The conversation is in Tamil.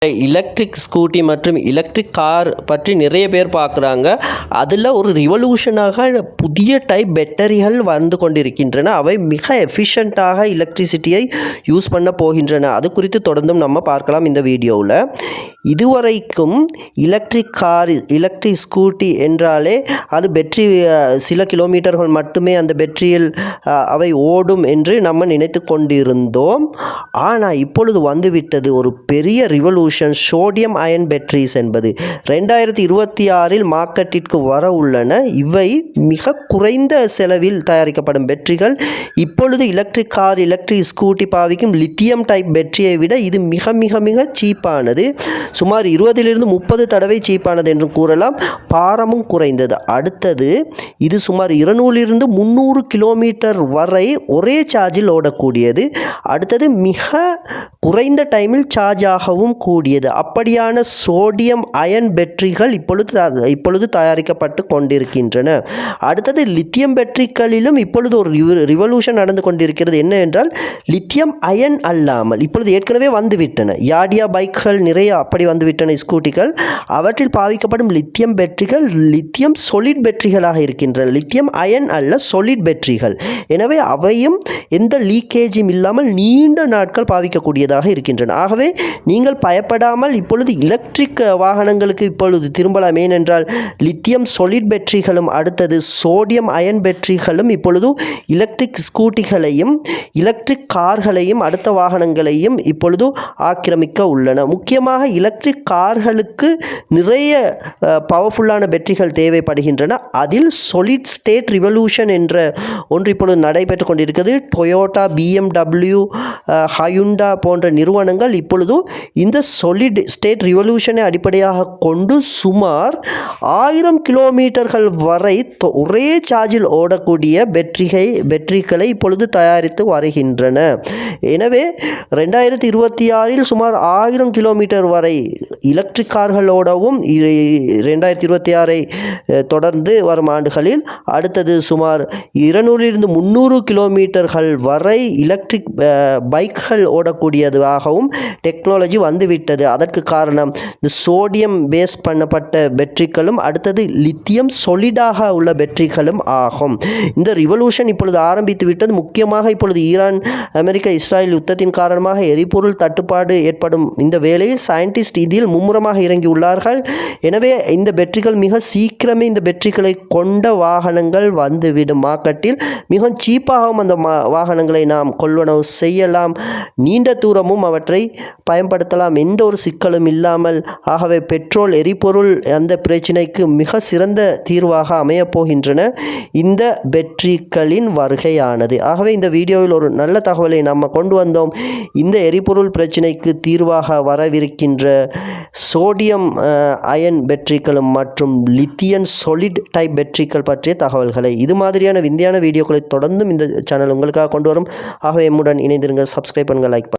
எலக்ட்ரிக் ஸ்கூட்டி மற்றும் எலக்ட்ரிக் கார் பற்றி நிறைய பேர் பார்க்குறாங்க. அதில் ஒரு ரிவல்யூஷனாக புதிய டைப் பேட்டரிகள் வந்து கொண்டிருக்கின்றன. அவை மிக எஃபிஷியண்ட்டாக எலக்ட்ரிசிட்டியை யூஸ் பண்ண போகின்றன. அது குறித்து தொடர்ந்தும் நம்ம பார்க்கலாம் இந்த வீடியோவில். இதுவரைக்கும் எலக்ட்ரிக் கார், எலக்ட்ரிக் ஸ்கூட்டி என்றாலே அது பேட்டரி சில கிலோமீட்டர்கள் மட்டுமே அந்த பேட்டரியில் அவை ஓடும் என்று நம்ம நினைத்து கொண்டிருந்தோம். ஆனால் இப்பொழுது வந்துவிட்டது ஒரு பெரிய ரிவல்யூஷன், சோடியம் அயன் பேட்டரிஸ் என்பது 2026 மார்க்கெட்டிற்கு வர உள்ளன. இவை மிக குறைந்த செலவில் தயாரிக்கப்படும் பேட்டரிகள். இப்பொழுது எலக்ட்ரிக் கார், எலக்ட்ரிக் ஸ்கூட்டி பாவிக்கும் லித்தியம் டைப் பேட்டரியை விட இது மிக மிக மிக சீப்பானது. சுமார் 20-30 தடவை சீப்பானது என்று கூறலாம். பாரமும் குறைந்தது. அடுத்தது, இது சுமார் 200-300 கிலோமீட்டர் வரை ஒரே சார்ஜில் ஓடக்கூடியது. அடுத்தது, மிக குறைந்த டைமில் சார்ஜ் ஆகவும் கூடியது. அப்படியான சோடியம் அயன் பேட்டரிகள் இப்பொழுது தயாரிக்கப்பட்டு கொண்டிருக்கின்றன. அடுத்தது, லித்தியம் பேட்டரிகளிலும் இப்பொழுது ஒரு ரிவல்யூஷன் நடந்து கொண்டிருக்கிறது. என்ன என்றால், லித்தியம் அயன் அல்லாமல் இப்பொழுது ஏற்கனவே வந்துவிட்டன. யாடியா பைக்குகள் நிறைய அப்படி வந்துவிட்டன, ஸ்கூட்டிகள். அவற்றில் பாவிக்கப்படும் லித்தியம் பேட்டரிகள் லித்தியம் சொலிட் பேட்டரிகளாக இருக்கின்றன. லித்தியம் அயன் அல்ல, சொலிட் பேட்டரிகள். எனவே அவையும் எந்த லீக்கேஜும் இல்லாமல் நீண்ட நாட்கள் பாவிக்கக்கூடியதாக இருக்கின்றன. ஆகவே நீங்கள் பயப்படாமல் இப்பொழுது எலக்ட்ரிக் வாகனங்களுக்கு இப்பொழுது திரும்பலாம். ஏனென்றால் லித்தியம் சொலிட் பேட்டரிகளும் அடுத்தது சோடியம் அயன் பேட்டரிகளும் இப்பொழுது எலக்ட்ரிக் ஸ்கூட்டிகளையும் எலக்ட்ரிக் கார்களையும் அடுத்த வாகனங்களையும் இப்பொழுது ஆக்கிரமிக்க உள்ளன. முக்கியமாக எலக்ட்ரிக் கார்களுக்கு நிறைய பவர்ஃபுல்லான பேட்டரிகள் தேவைப்படுகின்றன. அதில் சொலிட் ஸ்டேட் ரிவல்யூஷன் என்ற ஒன்று இப்பொழுது நடைபெற்று கொண்டிருக்கிறது. டொயோட்டா, BMW, ஹயுண்டா போன்ற நிறுவனங்கள் இப்பொழுது இந்த சொலிட் ஸ்டேட் ரிவல்யூஷனை அடிப்படையாக கொண்டு சுமார் 1000 கிலோமீட்டர்கள் வரை ஒரே சார்ஜில் ஓடக்கூடிய பேட்டரிகளை இப்பொழுது தயாரித்து வருகின்றன. எனவே 2026 சுமார் 1000 கிலோமீட்டர் வரை எலக்ட்ரிக் கார்களோடவும் 2026 தொடர்ந்து வரும் ஆண்டுகளில் அடுத்தது சுமார் 200-300 கிலோமீட்டர்கள் வரை எலக்ட்ரிக் பைக்குகள் ஓடக்கூடியதாகவும் டெக்னாலஜி வந்துவிட்டது. அதற்கு காரணம் இந்த சோடியம் பேஸ் பண்ணப்பட்ட பேட்டரிகளும் அடுத்தது லித்தியம் சொலிடாக உள்ள பேட்டரிகளும் ஆகும். இந்த ரிவல்யூஷன் இப்பொழுது ஆரம்பித்து விட்டது. முக்கியமாக இப்பொழுது ஈரான், அமெரிக்கா, இஸ்ரேல் யுத்தத்தின் காரணமாக எரிபொருள் தட்டுப்பாடு ஏற்படும் இந்த வேளையில் சயின்டிஸ்ட் இதில் மும்முரமாக இறங்கியுள்ளார்கள். எனவே இந்த பேட்டரிகள் மிக சீக்கிரமே இந்த பேட்டரிகளை கொண்ட வாகனங்கள் வந்துவிடும். மார்க்கெட்டில் மிக சீப்பாகவும் அந்த வாகனங்களை நாம் கொள்வனவு செய்யலாம். நீண்ட தூரமும் அவற்றை பயன்படுத்தலாம், எந்த ஒரு சிக்கலும் இல்லாமல். ஆகவே பெட்ரோல், எரிபொருள் அந்த பிரச்சினைக்கு மிக சிறந்த தீர்வாக அமையப் போகின்றன இந்த பேட்டரிகளின் வருகையானது. ஆகவே இந்த வீடியோவில் ஒரு நல்ல தகவலை நம்ம கொண்டு வந்தோம். இந்த எரிபொருள் பிரச்சினைக்கு தீர்வாக வரவிருக்கின்ற சோடியம் அயன் பேட்டரிகளும் மற்றும் லித்தியம் சொலிட் டைப் பேட்டரிகள் பற்றிய தகவல்களை, இது மாதிரியான விந்தியான வீடியோக்களை தொடர்ந்தும் இந்த சேனல் உங்களுக்காக கொண்டு வரும். ஆகவே எம்முடன் இணைந்திருங்க, சப்ஸ்கிரைப் பண்ணுங்கள், லைக் பண்ணுங்கள்.